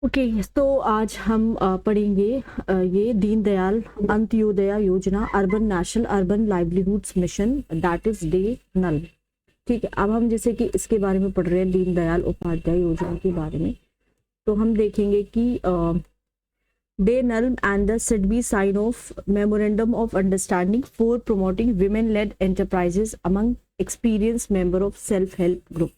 Okay, तो आज हम पढ़ेंगे ये Deendayal Antyodaya Yojana urban national urban livelihoods mission that is DAY NULM. ठीक है, अब हम जैसे कि इसके बारे में पढ़ रहे हैं दीनदयाल उपाध्याय योजना के बारे में, तो हम देखेंगे कि DAY NULM and the SIDBI sign of memorandum of understanding for promoting women led enterprises among experience member of self help group.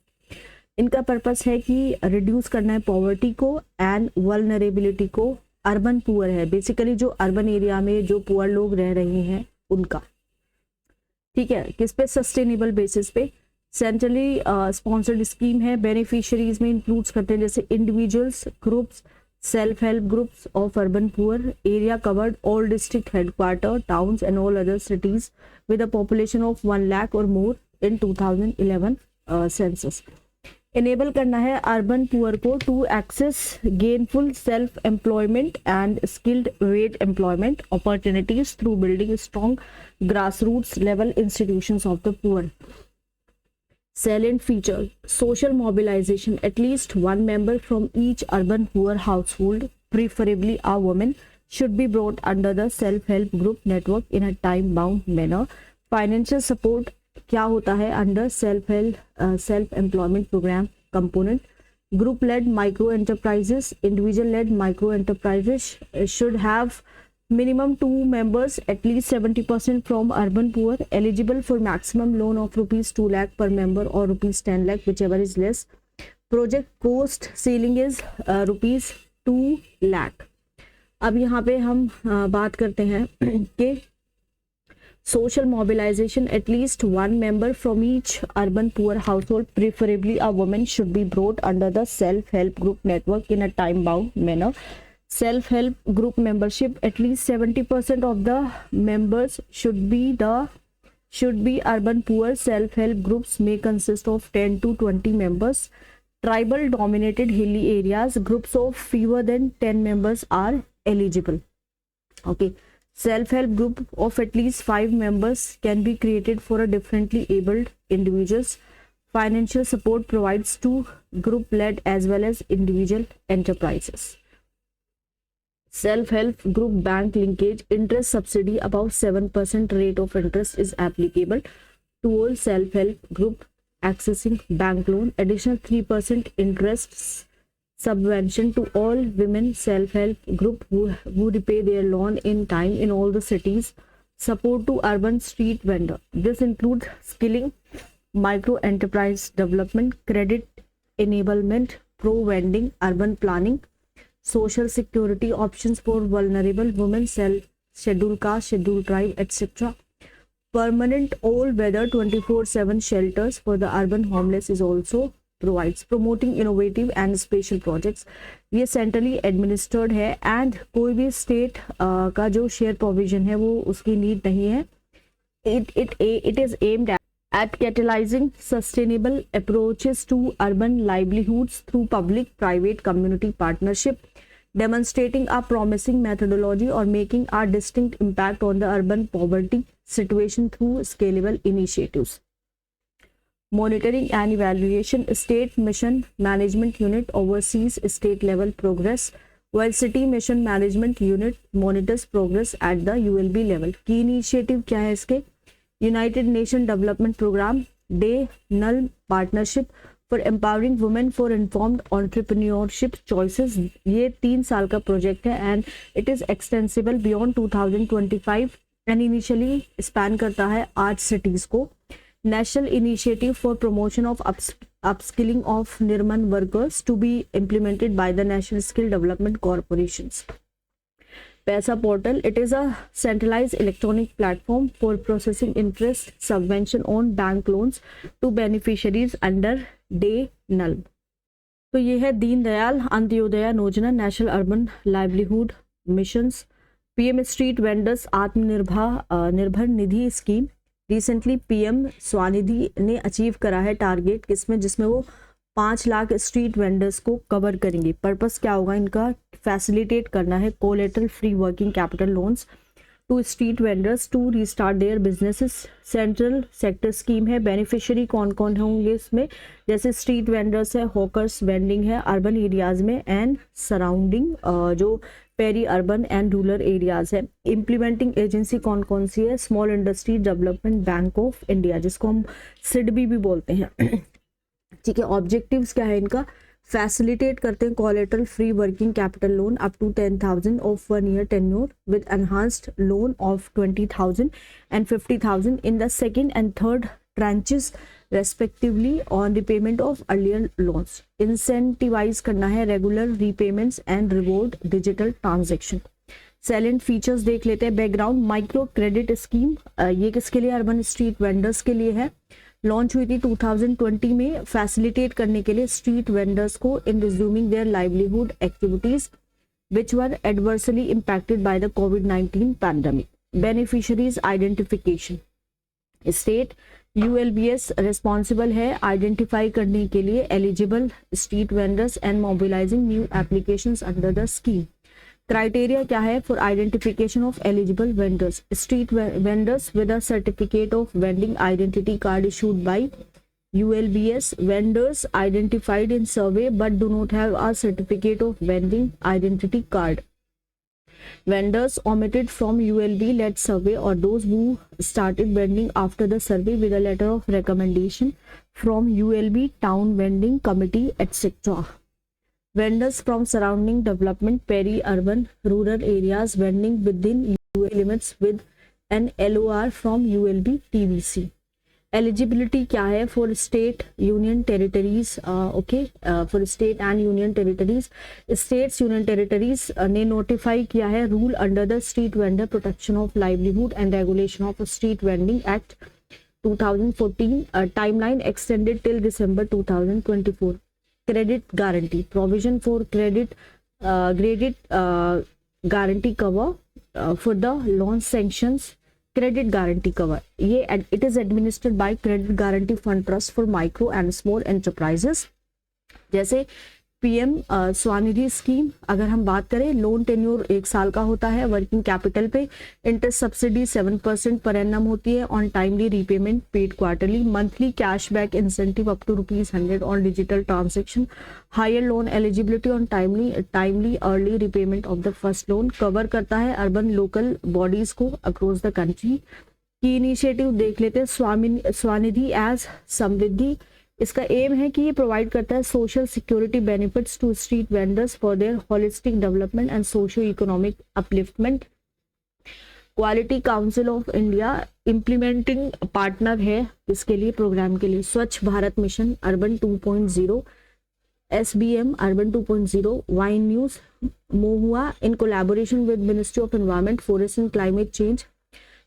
इनका पर्पस है कि रिड्यूस करना है पॉवर्टी को एंड वल्नरेबिलिटी को। अर्बन पुअर है, बेसिकली जो अर्बन एरिया में जो पुअर लोग रह रहे हैं उनका। ठीक है, किस पे? सस्टेनेबल बेसिस पे। सेंट्रली स्पॉन्सर्ड स्कीम है। बेनिफिशियरीज में इंक्लूड्स करते हैं जैसे individuals, groups, self help groups of urban poor. Area covered all district headquarter towns and all other cities with a population of 1 lakh और मोर इन 2011 सेंसस। इनेबल करना है urban poor को to access gainful self employment and skilled wage employment opportunities through building strong grass roots level institutions of the poor. Salient feature: social mobilization. At least one member from each urban poor household, preferably a woman, should be brought under the self-help group network in a time-bound manner. Financial support क्या होता है under self employment programme component? Group led micro enterprises, individual led micro enterprises should have minimum 2 members, at least 70% from urban poor, eligible for maximum loan of rupees 2 lakh per member or rupees 10 lakh, whichever is less. Project cost ceiling is rupees 2 lakh. अब यहाँ पे हम बात करते हैं कि social mobilization. At least one member from each urban poor household, preferably a woman, should be brought under the self-help group network in a time-bound manner. Self-help group membership: at least 70% of the members should be urban poor. Self-help groups may consist of 10 to 20 members. Tribal dominated hilly areas, groups of fewer than 10 members are eligible. Okay, self-help group of at least 5 members can be created for a differently abled individuals. Financial support provides to group led as well as individual enterprises. Self-help group bank linkage: interest subsidy above 7% rate of interest is applicable to all self-help group accessing bank loan. Additional 3% interest subvention to all women self-help group who repay their loan in time in all the cities. Support to urban street vendor: this includes skilling, micro enterprise development, credit enablement, pro vending, urban planning. Social security options for vulnerable women, scheduled caste, scheduled tribe, etc. Permanent all-weather 24/7 shelters for the urban homeless is also provides. Promoting innovative and special projects. ये centrally administered है and कोई भी state का जो share provision है वो उसकी need नहीं है. It is aimed at catalyzing sustainable approaches to urban livelihoods through public-private community partnership, demonstrating a promising methodology or making a distinct impact on the urban poverty situation through scalable initiatives. Monitoring and evaluation: state mission management unit oversees state level progress, while city mission management unit monitors progress at the ULB level. Key initiative क्या है इसके? United Nation Development Program, Day Null Partnership for Empowering Women for Informed Entrepreneurship Choices. ये 3 साल का project है and it is extensible beyond 2025 and initially span करता है 8 cities को. National initiative for promotion of upskilling of निर्मन workers to be implemented by the national skill development corporations. Paisa portal: it is a centralized electronic platform for processing interest subvention on bank loans to beneficiaries under Day Null. तो ये है Deendayal Antyodaya Yojana national urban livelihood missions. PM street vendors Atmanirbhar Nidhi scheme. Recently PM Svanidhi ने achieve करा है target किसमें, जिसमें वो 5 lakh street vendors को कवर करेंगे. पर्पस क्या होगा इनका? फैसिलिटेट करना है collateral free working capital loans to street vendors to restart their businesses. Central sector scheme है। बेनिफिशियरी कौन कौन होंगे इसमें, जैसे स्ट्रीट वेंडर्स है, हॉकर्स वेंडिंग है अर्बन एरियाज में एंड सराउंडिंग जो peri urban and rural areas है। इम्प्लीमेंटिंग एजेंसी कौन कौन सी है, small industry development bank of India जिसको हम सिडबी भी बोलते हैं। ठीक है, ऑब्जेक्टिव्स क्या है इनका, फैसिलिटेट करते हैं collateral free working capital loan up to 10,000 of 1 year tenure with enhanced loan of 20,000 and 50,000 in the second and third tranches respectively on repayment of earlier loans. Incentivise करना है regular repayments and reward digital transaction. Salient features देख लेते हैं। Background, micro credit scheme, ये किसके लिए, urban street vendors के लिए है। लॉन्च हुई थी 2020 में, फैसिलिटेट करने के लिए स्ट्रीट वेंडर्स को in resuming their livelihood activities which were adversely impacted by the कोविड-19 pandemic. Beneficiaries identification, state ULBS responsible है आइडेंटिफाई करने के लिए eligible street vendors and mobilising new applications under the scheme. Criteria क्या है for identification of eligible vendors, street vendors with a certificate of vending identity card issued by ULBS, vendors identified in survey but do not have a certificate of vending identity card. Vendors omitted from ULB-led survey or those who started vending after the survey with a letter of recommendation from ULB town vending committee etc. Vendors from surrounding development, peri-urban, rural areas vending within ULB limits with an LOR from ULB TVC. Eligibility क्या है for state union territories, okay, for state and union territories. States union territories ने notify किया है rule under the street vendor protection of livelihood and regulation of street vending act 2014, timeline extended till December 2024। Credit guarantee, provision for credit guarantee cover for the loan sanctions. Credit guarantee cover, ये it is administered by credit guarantee fund trust for micro and small enterprises. जैसे PM Svanidhi scheme, अगर हम बात करें loan tenure 1 साल का होता है, वर्किंग कैपिटल पे इंटरेस्ट सब्सिडी 7% पर एनम होती है, on timely repayment paid quarterly, monthly cashback incentive up to ₹100 on digital transaction, higher loan eligibility on timely early repayment of the first loan. Cover करता है urban local bodies को across the country. Key initiative देख लेते हैं, Svanidhi as समृद्धि, इसका M है कि ये प्रोवाइड करता है social security benefits to street vendors for their holistic development and socio economic upliftment. Quality council of India implementing partner है इसके लिए, प्रोग्राम के लिए। Swachh Bharat mission urban 2.0, SBM urban 2.0, वाइन न्यूज MoHUA in collaboration with ministry of environment forest and climate change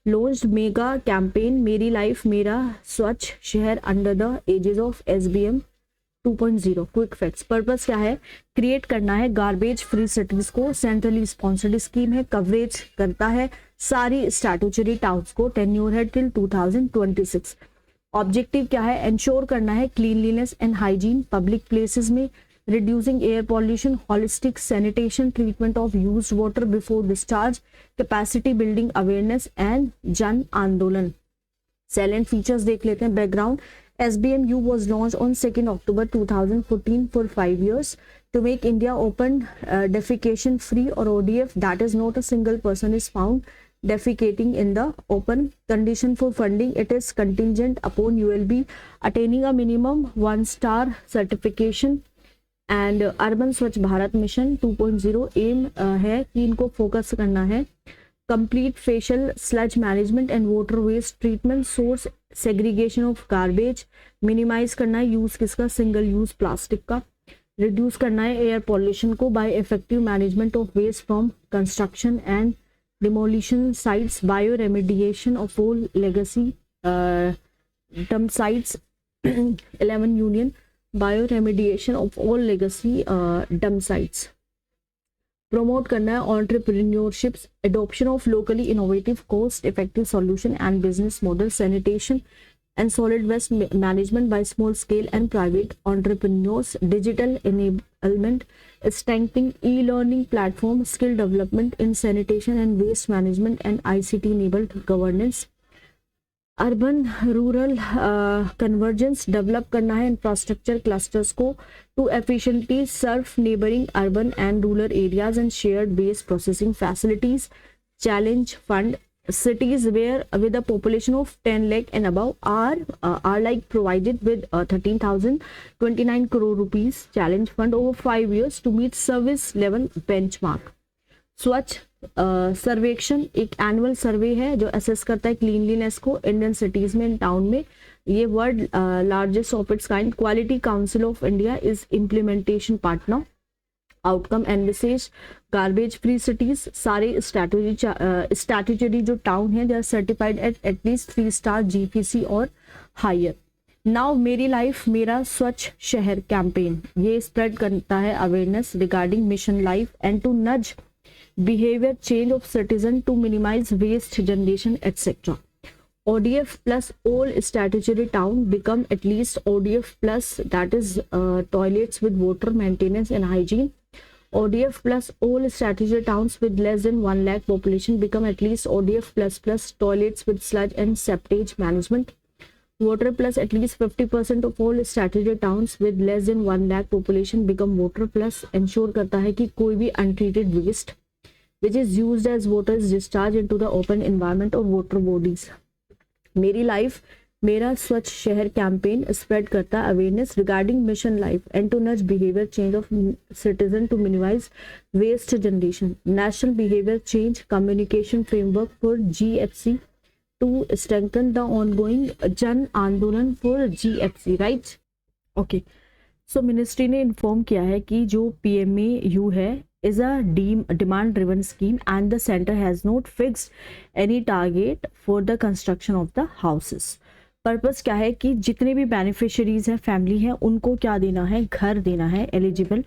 launched mega campaign मेरी life मेरा स्वच्छ शहर under the aegis of SBM 2.0। Quick facts, purpose क्या है, क्रिएट करना है गार्बेज फ्री सिटीज को, सेंट्रली स्पॉन्सर्ड स्कीम है, कवरेज करता है सारी स्टैट्यूटरी टाउन्स को, टेन्योर है टिल 2026। ऑब्जेक्टिव क्या है, इंश्योर करना है cleanliness and hygiene public places में, reducing air pollution, holistic sanitation, treatment of used water before discharge, capacity building awareness and Jan Andolan। Salient features देख लेते हैं। Background, SBMU was launched on 2nd October 2014 for 5 years to make India open defecation free or ODF, that is not a single person is found defecating in the open। Condition for funding, it is contingent upon ULB attaining a minimum 1-star certification। And urban स्वच्छ Bharat mission 2.0 M है कि इनको focus करना है complete faecal sludge management and water waste treatment, source segregation of garbage, minimise करना है use किसका, single use plastic का, रिड्यूस करना है एयर पॉल्यूशन को by effective management of waste from construction and demolition sites, bio remediation of all legacy dump sites 11 union, bio remediation of all legacy dump sites. Promote करना है and solid waste management by small scale and private entrepreneurs, digital enablement, strengthening e-learning platform, skill development in sanitation and waste management and ICT enabled governance, urban rural convergence develop करना है infrastructure clusters को to efficiently serve neighbouring urban and rural areas and shared based processing facilities, challenge fund cities where with a population of 10 lakh and above are like provided with 13,029 crore rupees challenge fund over 5 years to meet service level benchmark. स्वच्छ सर्वेक्षण एक annual सर्वे है जो assess करता है cleanliness को Indian cities में, town में. ये world largest of its kind. Quality council of India is implementation partner. Outcome envisages garbage free cities. सारे स्टैट्यूटरी जो टाउन है they are certified at least 3 star GPC और हायर. नाउ मेरी life मेरा स्वच्छ शहर कैंपेन ये स्प्रेड करता है awareness regarding mission life and to nudge behavior change of citizen to minimize waste generation etc. ODF plus all statutory town become at least ODF plus, that is toilets with water maintenance and hygiene. ODF plus all statutory towns with less than 1 lakh population become at least ODF plus plus toilets with sludge and septage management. Water plus at least 50% of all statutory towns with less than 1 lakh population become water plus. ensure करता है कि कोई भी untreated waste which is used as water is discharged into the open environment or water bodies. मेरी life मेरा स्वच्छ शहर campaign spread करता awareness regarding mission life and to nudge behaviour change of citizen to minimise waste generation. National behaviour change communication framework for GFC to strengthen the ongoing जन आंदोलन for GFC, right. Okay, so ministry ने inform किया है कि जो PMAU है is a demand driven scheme and the center has not fixed any target for the construction of the houses. Purpose क्या है कि जितने भी बेनिफिशरीज हैं फैमिली हैं उनको क्या देना है, घर देना है एलिजिबल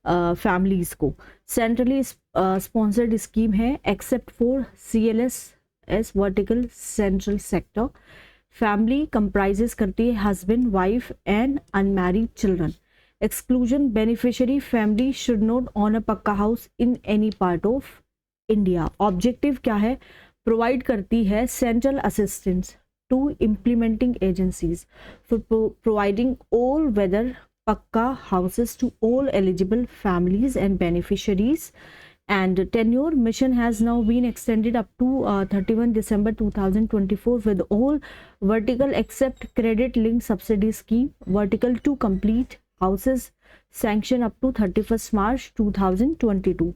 फैमिलीज को. सेंट्रली स्पॉन्सर्ड स्कीम है except for CLS vertical central sector. Family comprises करती है husband wife and unmarried children. Exclusion beneficiary family should not own a pucca house in any part of India. Objective क्या है, provide करती है central assistance to implementing agencies for providing all weather pucca houses to all eligible families and beneficiaries. And tenure mission has now been extended up to 31 December 2024 with all vertical except credit linked subsidy scheme vertical to complete houses sanction up to 31st March 2022.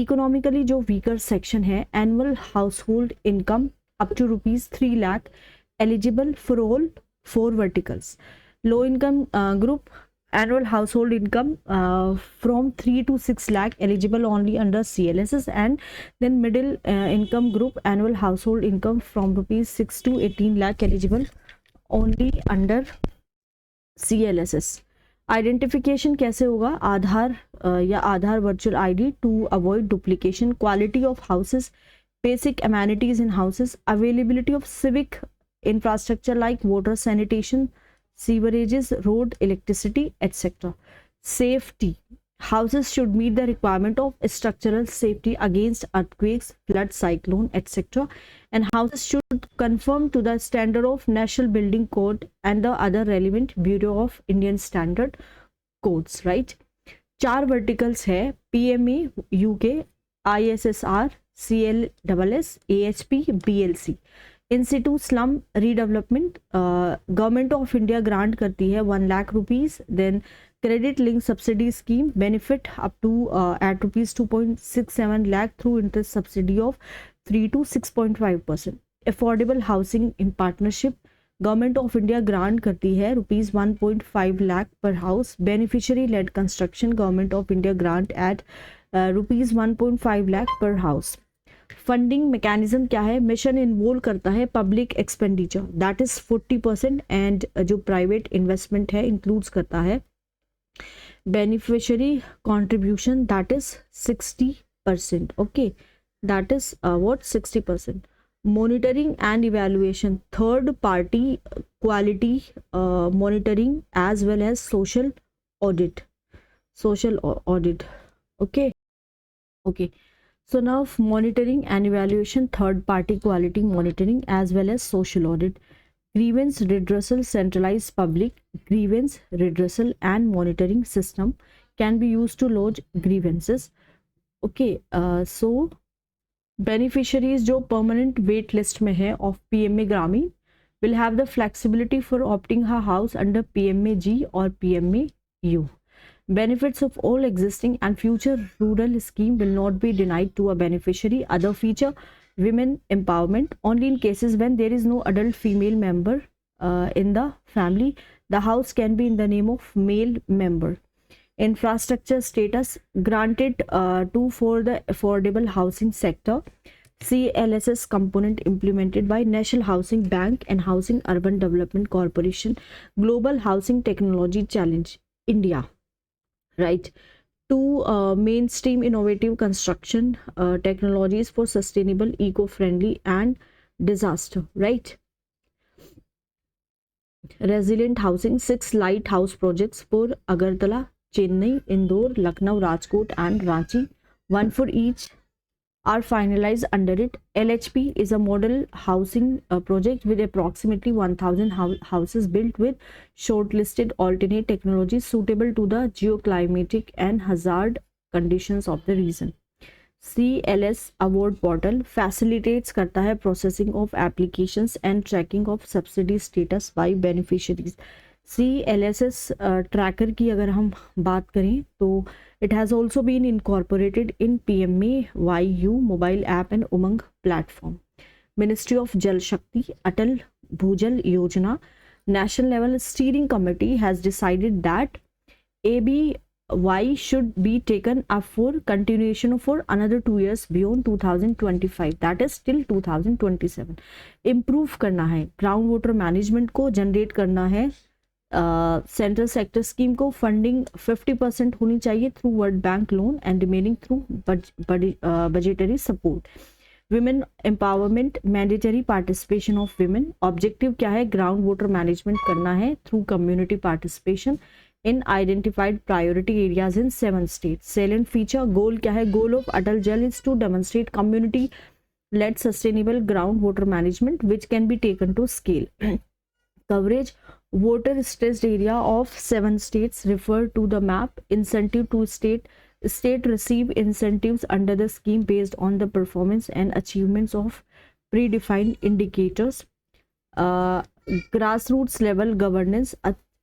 Economically जो weaker section है annual household income up to ₹3 lakh eligible for all 4 verticals. Low income group annual household income from 3 to 6 lakh eligible only under CLSS, and then middle income group annual household income from ₹6 to 18 lakh eligible only under CLSS. Identification कैसे होगा, आधार या Aadhaar virtual ID to avoid duplication. Quality of houses, basic amenities in houses, availability of civic infrastructure like water, sanitation, sewerages, road, electricity etcetera. Safety, houses should meet the requirement of structural safety against earthquakes, flood, cyclone, etc. And houses should conform to the standard of National Building Code and the other relevant Bureau of Indian Standard Codes, right? 4 verticals है PMA, UK, ISSR, CLSS, AHP, BLC. In situ slum redevelopment government of India grant करती है 1 लाख rupees. Then credit link subsidy scheme benefit up to at ₹2.67 lakh through interest subsidy of 3 to 6.5%. Affordable housing in partnership government of India grant करती है ₹1.5 lakh per house. Beneficiary led construction government of India grant at ₹1.5 lakh per house. Funding mechanism क्या है, mission involve करता है public expenditure that is 40% and जो private investment है includes करता है beneficiary contribution that is 60%. Okay, that is what 60%. monitoring and evaluation, third party quality monitoring as well as social audit. Okay. So now monitoring and evaluation, third party quality monitoring as well as social audit. Grievance redressal, centralized public grievance redressal and monitoring system can be used to lodge grievances. Okay, so beneficiaries जो permanent wait list में है of PMA ग्रामीण will have the flexibility for opting a house under PMA-G or PMA-U. Benefits of all existing and future rural scheme will not be denied to a beneficiary. Other feature women empowerment only in cases when there is no adult female member in the family. The house can be in the name of male member. Infrastructure status granted for the affordable housing sector. CLSS component implemented by National Housing Bank and Housing Urban Development Corporation. Global Housing Technology Challenge India, right? Two mainstream innovative construction technologies for sustainable, eco-friendly and disaster, right? Resilient housing, 6 lighthouse projects for Agartala, Chennai, Indore, Lucknow, Rajkot and Ranchi, one for each are finalized under it. LHP is a model housing project with approximately 1000 houses built with shortlisted alternate technologies suitable to the geoclimatic and hazard conditions of the region. CLS award portal facilitates करता है processing of applications and tracking of subsidy status by beneficiaries. CLSS tracker की अगर हम बात करें तो it has also been incorporated in PMA-YU mobile app and Umang platform. Ministry of Jal Shakti Atal Bhujal Yojana National Level Steering Committee has decided that ABY should be taken up for continuation for another 2 years beyond 2025, that is till 2027. Improve करना है ground water management को, generate करना है central sector scheme को, funding 50% होनी चाहिए through World Bank loan and remaining through budgetary support. Women empowerment, mandatory participation of women. Objective क्या है? ग्राउंड वाटर मैनेजमेंट करना है through community participation in identified priority areas in 7 states. Salient feature, goal क्या है? Goal of Atal Jal is to demonstrate community led sustainable groundwater management which can be taken to scale. Coverage, water stressed area of 7 states refer to the map. Incentive to state receive incentives under the scheme based on the performance and achievements of predefined indicators. Grassroots level governance,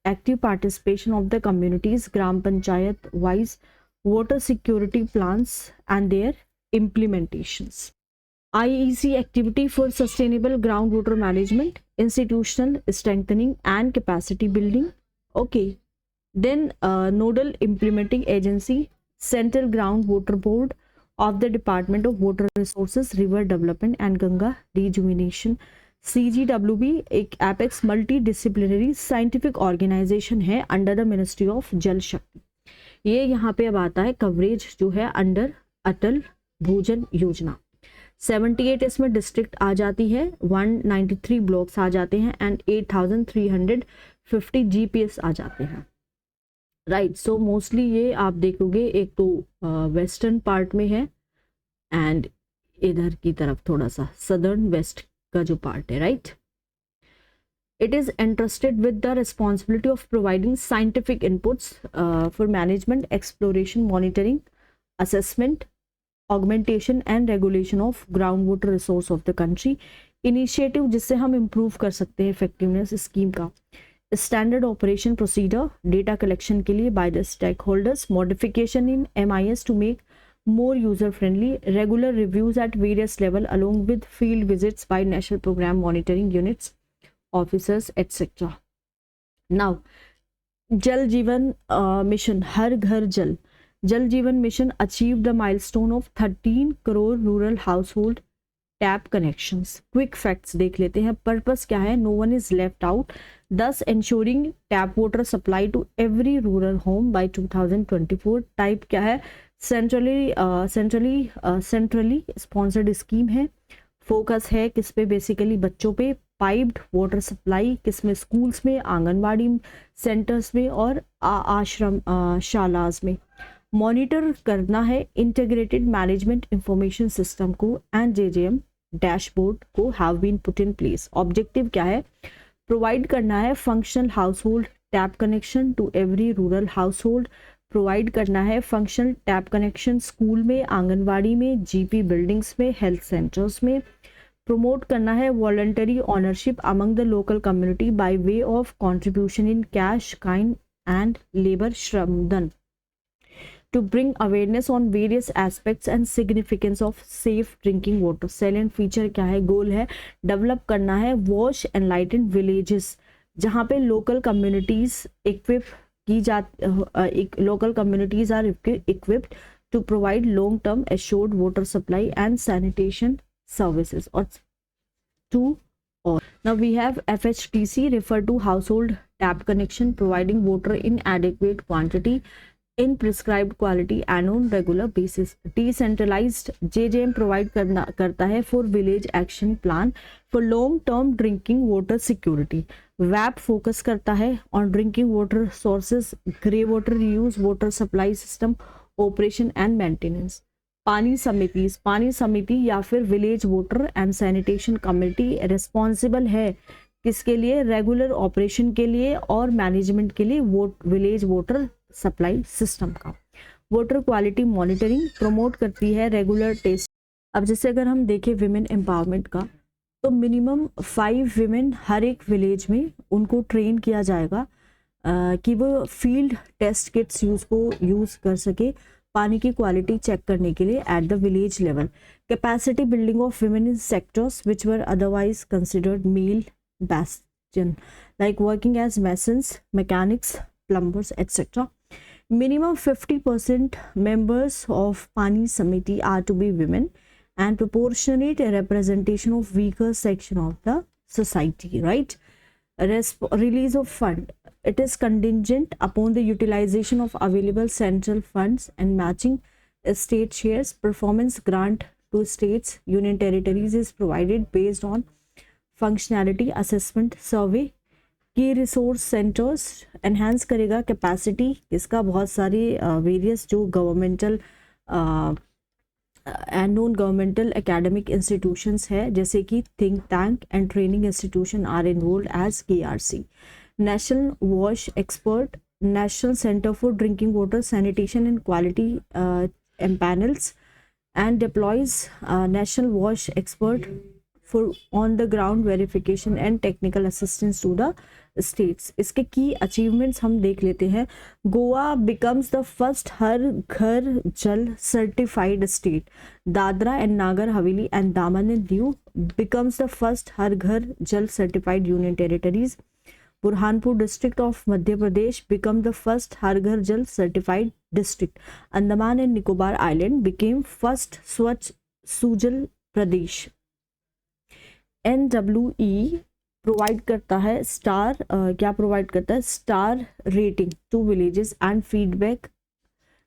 active participation of the communities, gram panchayat wise water security plans and their implementations. IEC activity for sustainable groundwater management, institutional strengthening and capacity building. Okay, then nodal implementing agency, Central Groundwater Board of the Department of Water Resources, River Development and Ganga Rejuvenation. CGWB एक apex multidisciplinary scientific organisation है under the ministry of जल शक्ति. ये यहाँ पे अब आता है कवरेज जो है अंडर अटल भूजल योजना. 78 इसमें डिस्ट्रिक्ट आ जाती है, 193 ब्लॉक्स आ जाते हैं एंड 8350 GPS आ जाते हैं, राइट. सो मोस्टली ये आप देखोगे एक तो वेस्टर्न पार्ट में है एंड इधर की तरफ थोड़ा सा सदर्न वेस्ट का जो पार्ट है, right. It is entrusted with the responsibility of providing scientific inputs for management, exploration, monitoring, assessment, augmentation and regulation of groundwater resource of the country. Initiative जिससे हम improve कर सकते हैं effectiveness स्कीम का. Standard operation procedure, data collection के लिए by the stakeholders, modification in MIS to make more user friendly, regular reviews at various level along with field visits by national program monitoring units, officers etc. Now जल जीवन mission, हर घर जल. जल जीवन mission achieved the milestone of 13 crore rural household tap connections. Quick facts देख लेते हैं. Purpose क्या है? No one is left out, thus ensuring tap water supply to every rural home by 2024. Type क्या है? Centrally sponsored scheme है. Focus है किस पे, बेसिकली बच्चों पे। पाइप्ड वाटर सप्लाई किस में, स्कूल्स में, आंगनबाड़ी सेंटर्स में और आश्रम शालाज में। मॉनिटर करना है इंटीग्रेटेड मैनेजमेंट इंफॉर्मेशन सिस्टम को एंड जेजेएम डैशबोर्ड को have been put in place. Objective क्या है, प्रोवाइड करना है functional household tap connection to every rural household. Provide करना है फंक्शनल टैप कनेक्शन स्कूल में, आंगनवाड़ी में, जीपी बिल्डिंग्स में, हेल्थ सेंटर्स में। प्रमोट करना है voluntary ownership among the local community by way of contribution in cash, kind and labour shramdaan to bring awareness on various aspects and significance of safe drinking water। salient feature क्या है, गोल है develop करना है wash enlightened villages जहाँ पे local communities equip की local communities are equipped to provide long term assured water supply and sanitation services. और to और now we have FHTC refer to household tap connection providing water in adequate quantity in prescribed quality and on regular basis। Decentralized JJM provide करता है for village action plan for long term drinking water security। WAP focus करता है on drinking water sources, grey water reuse, water supply system operation and maintenance। पानी समिति या फिर village water and sanitation committee responsible है किसके लिए, regular operation के लिए और मैनेजमेंट के लिए विलेज वाटर सप्लाई सिस्टम का। वाटर क्वालिटी मॉनिटरिंग प्रमोट करती है रेगुलर टेस्ट। अब जैसे अगर हम देखें विमेन एम्पावरमेंट का, तो मिनिमम 5 विमेन हर एक विलेज में उनको ट्रेन किया जाएगा कि वो फील्ड टेस्ट किट्स यूज़ कर सके पानी की क्वालिटी चेक करने के लिए at the village level. Capacity building of women in sectors which were otherwise considered male bastion like working as masons, mechanics, plumbers, etc. Minimum 50% members of Pani Samiti are to be women and proportionate representation of weaker section of the society, right? Release of fund, it is contingent upon the utilization of available central funds and matching state shares. Performance grant to states, union territories is provided based on functionality assessment survey. की resource centres enhance करेगा capacity इसका, बहुत सारे various जो governmental and non governmental academic institutions है जैसे कि think tank and training institution are involved as KRC। National वॉश expert, national centre for drinking water sanitation and quality empanels and deploys national wash expert for on the ground verification and technical assistance to the states। इसके की achievements हम देख लेते हैं। Goa becomes the first Har Ghar Jal certified state. Dadra and नागर Haveli and Daman and Diu becomes the first Har Ghar Jal certified union territories. Burhanpur district of Madhya Pradesh become the first Har Ghar Jal certified district. Andaman and Nicobar island became first Swachh Sujal Pradesh. NWE provide करता है star क्या प्रोवाइड करता है, star rating to villages and feedback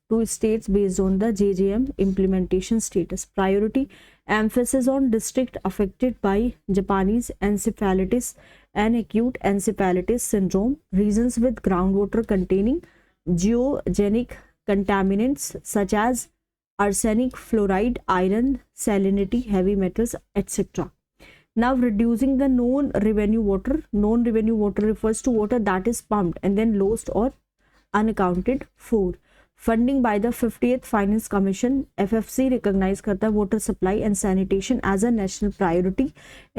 to states based on the JJM implementation status. Priority emphasis on district affected by Japanese encephalitis and acute encephalitis syndrome, regions with groundwater containing geogenic contaminants such as arsenic, fluoride, iron, salinity, heavy metals, etc. Now reducing the non-revenue water. Non-revenue water refers to water that is pumped and then lost or unaccounted for. Funding by the 50th Finance Commission, FFC recognize करता है water supply and sanitation as a national priority,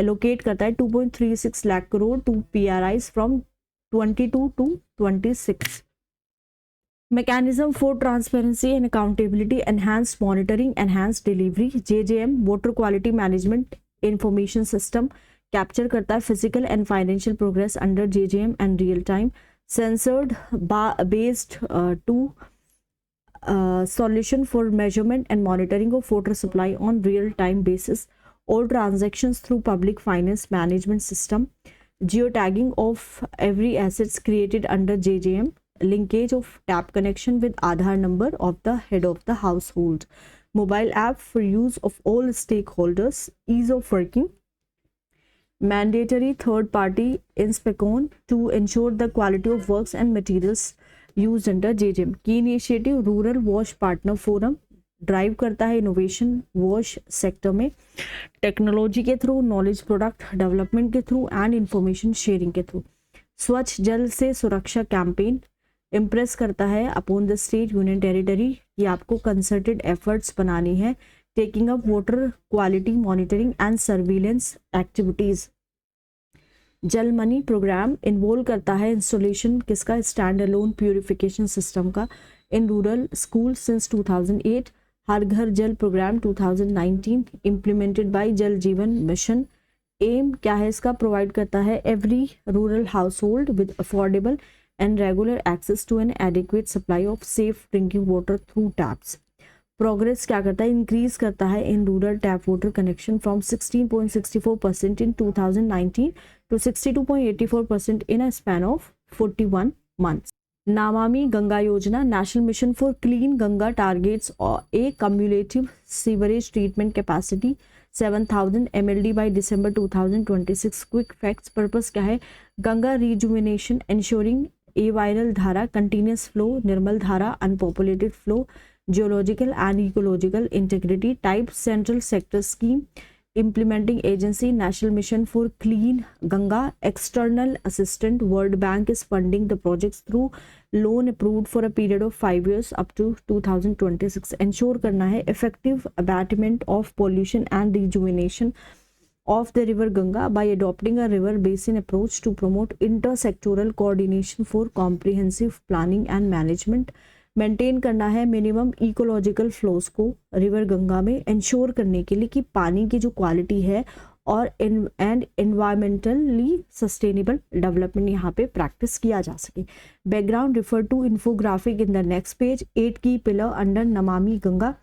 allocate करता है 2.36 lakh crore to PRIs from 22 to 26. Mechanism for transparency and accountability, enhanced monitoring, enhanced delivery. JJM water quality management information system capture करता है physical and financial progress under JJM and real time, censored based to solution for measurement and monitoring of water supply on real-time basis, all transactions through public finance management system, geotagging of every assets created under JJM, linkage of tap connection with Aadhaar number of the head of the household. mobile app for use of all stakeholders, ease of working, mandatory third party inspection to ensure the quality of works and materials used under JJM. Key initiative Rural Wash Partner Forum drive करता है innovation wash sector में technology के through, knowledge product development के through and information sharing के through. स्वच्छ जल से सुरक्षा कैंपेन इम्प्रेस करता है upon the state union territory कि आपको कंसर्टेड एफर्ट्स बनानी है taking up water quality monitoring and surveillance activities. जल मनी प्रोग्राम इन्वॉल्व करता है इंस्टॉलेशन किसका, स्टैंड अलोन प्यूरिफिकेशन सिस्टम का इन रूरल स्कूल सिंस 2008. हर घर जल प्रोग्राम 2019 इम्प्लीमेंटेड बाय जल जीवन मिशन. एम क्या है इसका, प्रोवाइड करता है every rural household with affordable and regular access to an adequate supply of safe drinking water through taps. Progress क्या करता है, इंक्रीज करता है in rural tap water connection from 16.64% in 2019 to 62.84% in a span of 41 months. Namami Ganga Yojana, National Mission for Clean Ganga targets a cumulative sewerage treatment capacity 7,000 MLD by December 2026. Quick facts, purpose क्या है, Ganga rejuvenation, ensuring a viral dhara, continuous flow, nirmal dhara, unpopulated flow, geological and ecological integrity. Type, central sector scheme. Implementing agency, National Mission for Clean Ganga. External assistant, World Bank is funding the projects through loan approved for a period of 5 years up to 2026. Ensure करना है effective abatement of pollution and rejuvenation of the river Ganga by adopting a river basin approach to promote intersectoral coordination for comprehensive planning and management. Maintain करना है minimum ecological flows को river Ganga में ensure करने के लिए कि पानी की जो क्वालिटी है और एंड एनवायरमेंटली सस्टेनेबल डेवलपमेंट यहाँ पे प्रैक्टिस किया जा सके. Background refer to infographic in the next page. 8 की pillar under Namami Ganga: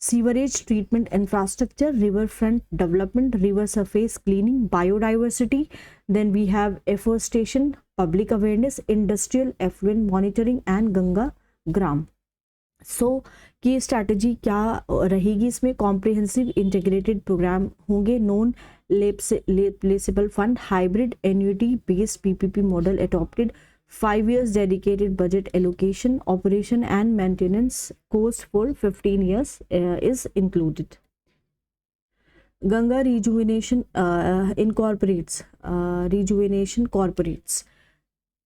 sewerage treatment infrastructure, river front development, river surface cleaning, biodiversity, then we have afforestation, public awareness, industrial effluent monitoring and Ganga Gram. So की strategy क्या रहेगी इसमें, comprehensive integrated programme होंगे, non lapsable fund, hybrid annuity based PPP model adopted, 5 years dedicated budget allocation, operation and maintenance cost for 15 years is included. Ganga rejuvenation incorporates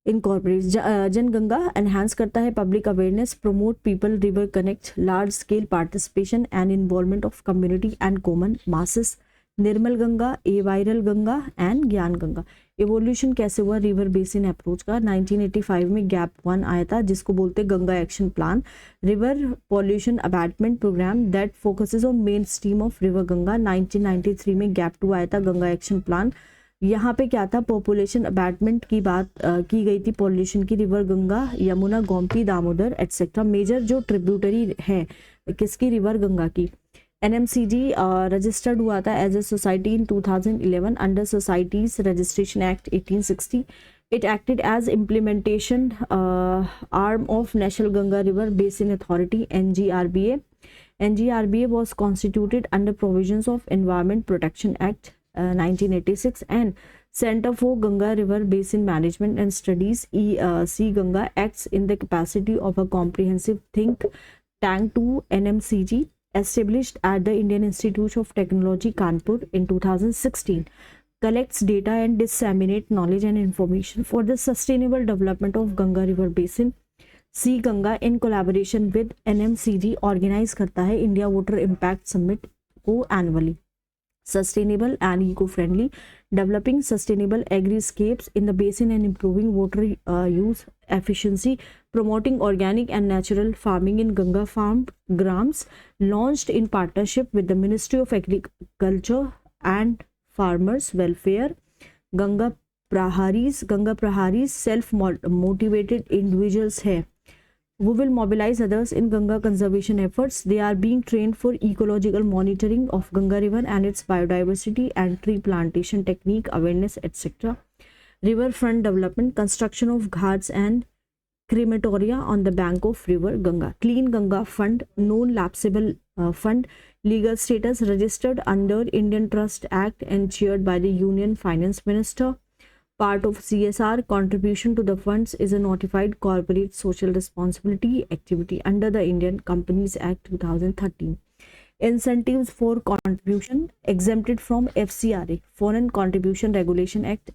जन Ganga enhance करता है public awareness, promote people river connect, large scale participation and involvement of community and common masses. Nirmal Ganga, A viral Ganga and ज्ञान Ganga. Evolution कैसे हुआ river basin approach का, 1985 में gap 1 आया था जिसको बोलते Ganga action plan, river pollution abatement programme that focuses on main stream of river Ganga. 1993 में गैप 2 आया था गंगा एक्शन प्लान. यहाँ पे क्या था, पॉपुलेशन अबैटमेंट की बात की गई थी पॉल्यूशन की, river Ganga, Yamuna, Gomti, Damodar etcetera. Major जो ट्रिब्यूटरी है किसकी, रिवर गंगा की. NMCG रजिस्टर्ड हुआ था as a society in 2011 under societies registration act 1860. It acted as implementation arm of national Ganga river basin authority NGRBA. NGRBA was constituted under provisions of Environment Protection Act 1986 and Center for Ganga River Basin Management and Studies C Ganga acts in the capacity of a comprehensive think tank to NMCG, established at the Indian Institute of Technology Kanpur in 2016, collects data and disseminate knowledge and information for the sustainable development of Ganga River Basin. C Ganga in collaboration with NMCG organize करता है India water impact summit को annually. Sustainable and eco-friendly, developing sustainable agriscapes in the basin and improving water use efficiency, promoting organic and natural farming in Ganga farm grams, launched in partnership with the Ministry of Agriculture and Farmers Welfare. Ganga Praharis self-motivated individuals है, who will mobilize others in Ganga conservation efforts. They are being trained for ecological monitoring of Ganga river and its biodiversity and tree plantation technique, awareness, etc. Riverfront development, construction of ghats and crematoria on the bank of river Ganga. Clean Ganga Fund, non-lapsable fund, legal status registered under Indian Trust Act and chaired by the Union Finance Minister. Part of CSR contribution to the funds is a notified corporate social responsibility activity under the Indian Companies Act 2013. Incentives for contribution exempted from FCRA, Foreign Contribution Regulation Act,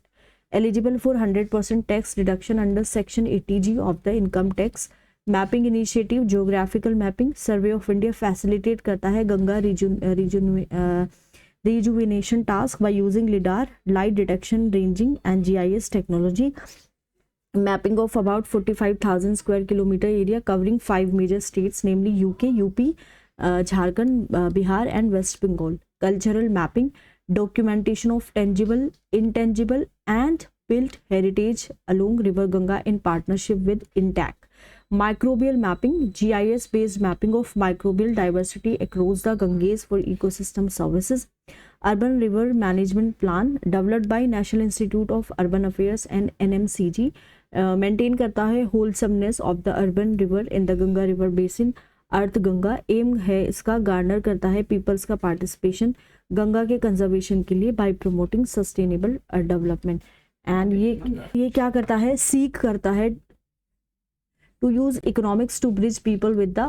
eligible for 100% tax deduction under Section 80G of the Income Tax. Mapping Initiative, Geographical Mapping, Survey of India facilitate करता है Ganga rejuvenation task by using LIDAR, light detection, ranging and GIS technology. Mapping of about 45,000 square kilometer area covering 5 major states, namely UK, UP, Jharkhand, Bihar and West Bengal. Cultural mapping, documentation of tangible, intangible and built heritage along River Ganga in partnership with INTAC. Microbial mapping, GIS based mapping of microbial diversity across the Ganges for ecosystem services. Urban River Management Plan developed by National Institute of Urban Affairs and NMCG, maintain करता है wholesomeness of the urban river in the Ganga River Basin. Arth Ganga aim है इसका, Garner करता है peoples का participation Ganga के conservation के लिए by promoting sustainable development. And ये क्या करता है, सीक करता है to use economics to bridge people with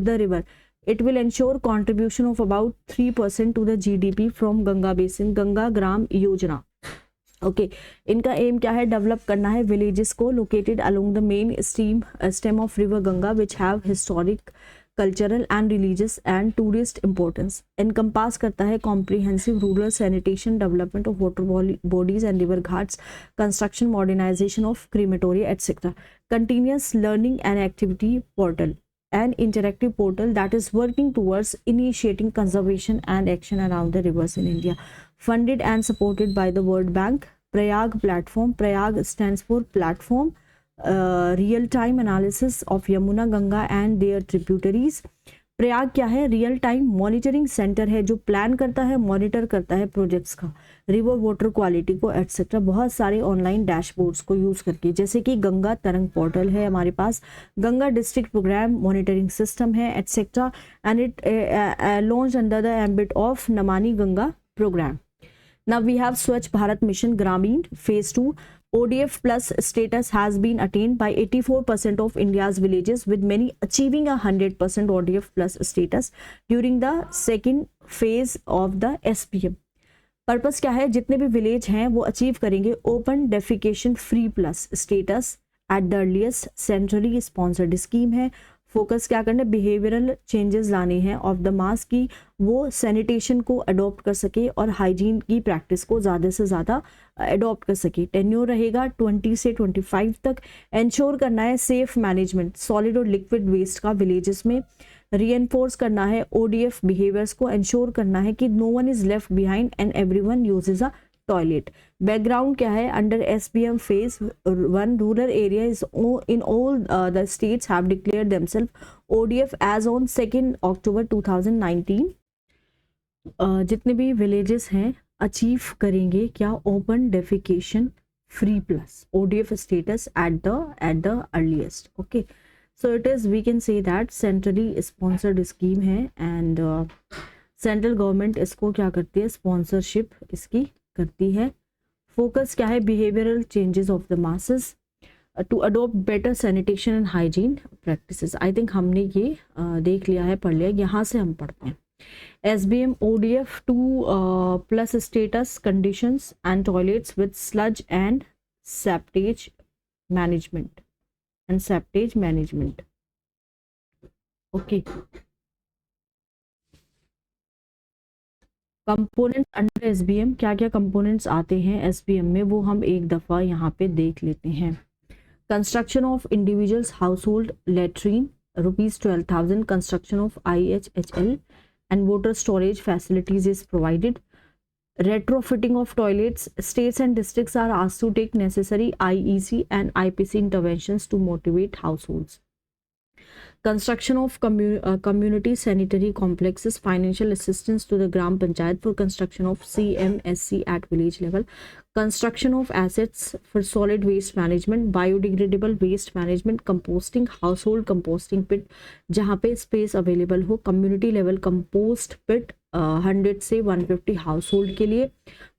the river. It will ensure contribution of about 3% to the GDP from Ganga Basin. Ganga Gram Yojana. Okay इनका एम क्या है, डेवलप करना है विलेजेस को located along the main stem of river Ganga which have historic, cultural and religious and tourist importance. Encompass करता है comprehensive rural sanitation, development of water bodies and river ghats, construction, modernisation of crematoria etcetera. Continuous learning and activity portal, an interactive portal that is working towards initiating conservation and action around the rivers in India. Funded and supported by the World Bank. Prayag platform. Prayag stands for platform, real-time analysis of Yamuna, Ganga and their tributaries. Prayag क्या है, real time monitoring centre है जो plan करता है, monitor करता है projects का, river water quality को एटसेट्रा. बहुत सारे ऑनलाइन डैशबोर्ड्स को यूज करके, जैसे कि गंगा तरंग पोर्टल है हमारे पास, Ganga district programme monitoring system है etcetera. And it launch under the ambit of Namami Ganga programme. Now we have Swachh Bharat Mission Gramin Phase 2. ODF plus status has been attained by 84% of India's villages, with many achieving 100% ODF plus status during the second phase of the SPM. Purpose क्या है, जितने भी village हैं वो achieve करेंगे open defecation free plus status at the earliest. Centrally sponsored scheme है. Focus क्या करना है, बिहेवियरल चेंजेस लाने हैं ऑफ द मास की वो सैनिटेशन को अडॉप्ट कर सके और हाइजीन की प्रैक्टिस को ज़्यादा से ज़्यादा अडॉप्ट कर सके. टेन्योर रहेगा 20 से 25 तक. इंश्योर करना है सेफ मैनेजमेंट सॉलिड और लिक्विड वेस्ट का विलेजेस में. रीएनफोर्स करना है ODF बिहेवियर्स को. इंश्योर करना है कि no one is left behind and everyone uses a toilet. Background क्या है, under SPM phase 1 rural area is in all the states have declared themselves ODF as on 2 October 2019. जितने भी villages हैं achieve करेंगे क्या, open defecation free plus ODF status at the earliest. Okay so it is we can say that centrally sponsored scheme है and central government इसको क्या करती है, स्पॉन्सरशिप इसकी करती है. फोकस क्या है, behavioural changes of the masses to adopt better sanitation and hygiene practices. I think हमने ये देख लिया है, पढ़ लिया. यहाँ से हम पढ़ते हैं SBM ODF 2 plus status conditions and toilets with sludge and septage management okay. Components under SBM, क्या क्या कंपोनेंट्स आते हैं SBM में वो हम एक दफ़ा यहाँ पे देख लेते हैं. Construction of individuals house hold latrine ₹12,000. Construction of IHHL and water storage facilities is provided. Retrofitting of toilets, states and districts are asked to take necessary IEC and IPC interventions to motivate households. Construction of community sanitary complexes, financial assistance to the Gram Panchayat for construction of CMSC at village level, construction of assets for solid waste management, biodegradable waste management, composting, household composting pit जहाँ पे space available हो, community level compost pit 100 से 150 household के लिए,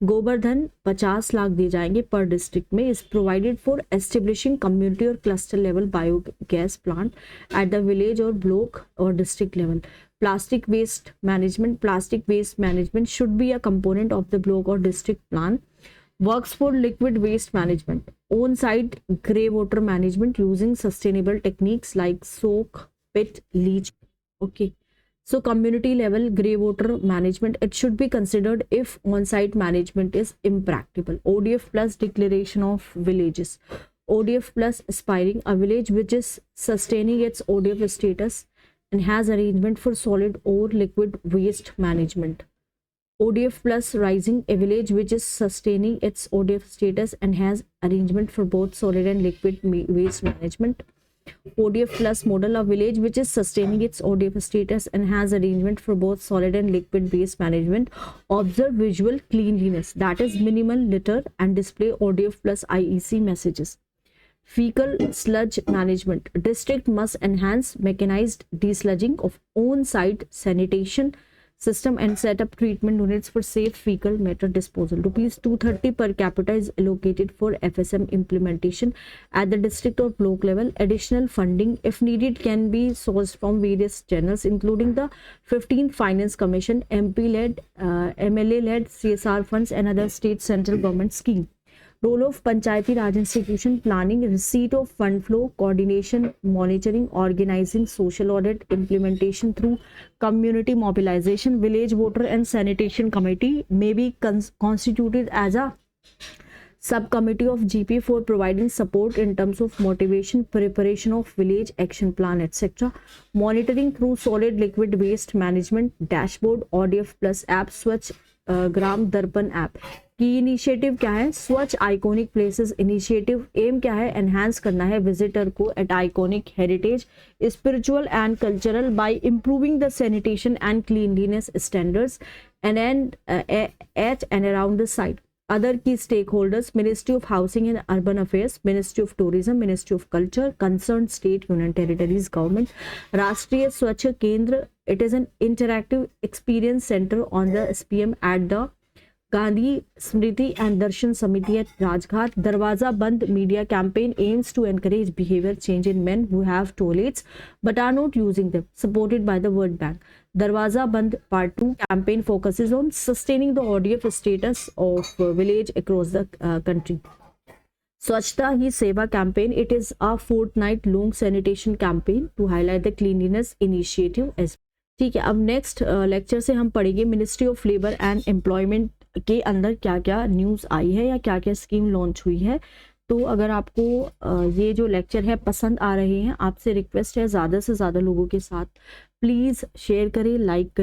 गोबर्धन 50 लाख दिए जाएंगे पर district में, is provided for establishing community और cluster level biogas plant at the village और ब्लॉक और district level. Plastic waste management should be a component of the block or district plan. Works for liquid waste management, on-site grey water management using sustainable techniques like soak, pit, leach. Okay. So community level grey water management, it should be considered if on-site management is impractical. ODF plus declaration of villages. ODF plus aspiring, a village which is sustaining its ODF status and has arrangement for solid or liquid waste management. ODF plus rising, a village which is sustaining its ODF status and has arrangement for both solid and liquid waste management. ODF plus model, a village which is sustaining its ODF status and has arrangement for both solid and liquid waste management. Observe visual cleanliness, that is minimal litter, and display ODF plus IEC messages. Fecal sludge management, district must enhance mechanized desludging of on-site sanitation system and set up treatment units for safe fecal matter disposal. Rupees 230 per capita is allocated for FSM implementation at the district or block level. Additional funding, if needed, can be sourced from various channels, including the 15th Finance Commission, MP-led, MLA-led CSR funds and other state central government schemes. Role of Panchayati Raj institution, planning, receipt of fund flow, coordination, monitoring, organizing, social audit, implementation through community mobilization. Village water and sanitation committee may be constituted as a subcommittee of GP for providing support in terms of motivation, preparation of village action plan, etc. Monitoring through solid liquid waste management dashboard, ODF plus app, Swachh ग्राम दर्पण app की initiative क्या है? स्वच्छ iconic places initiative M क्या है? Enhance करना है visitor को at iconic heritage spiritual and cultural by improving the sanitation and cleanliness standards and at and around the site. Other key stakeholders, Ministry of Housing and Urban Affairs, Ministry of Tourism, Ministry of Culture, concerned state, union territories, government. Rashtriya Swachh Kendra, it is an interactive experience center on the SPM at the Gandhi Smriti and Darshan Samiti at Rajghat. Darwaza Band media campaign aims to encourage behavior change in men who have toilets but are not using them, supported by the World Bank. Darwaza Band Part 2 campaign focuses on sustaining the ODF status of village across the country. Swachhta Hi Seva campaign, it is a fortnight long sanitation campaign to highlight the cleanliness initiative as. ठीक है, अब next lecture से हम पढ़ेंगे ministry of labour and employment के अंदर क्या क्या न्यूज़ आई है या क्या क्या स्कीम लॉन्च हुई है. तो अगर आपको ये जो लेक्चर है पसंद आ रहे हैं, आपसे रिक्वेस्ट है ज़्यादा से ज़्यादा लोगों के साथ प्लीज़ शेयर करें, लाइक करें.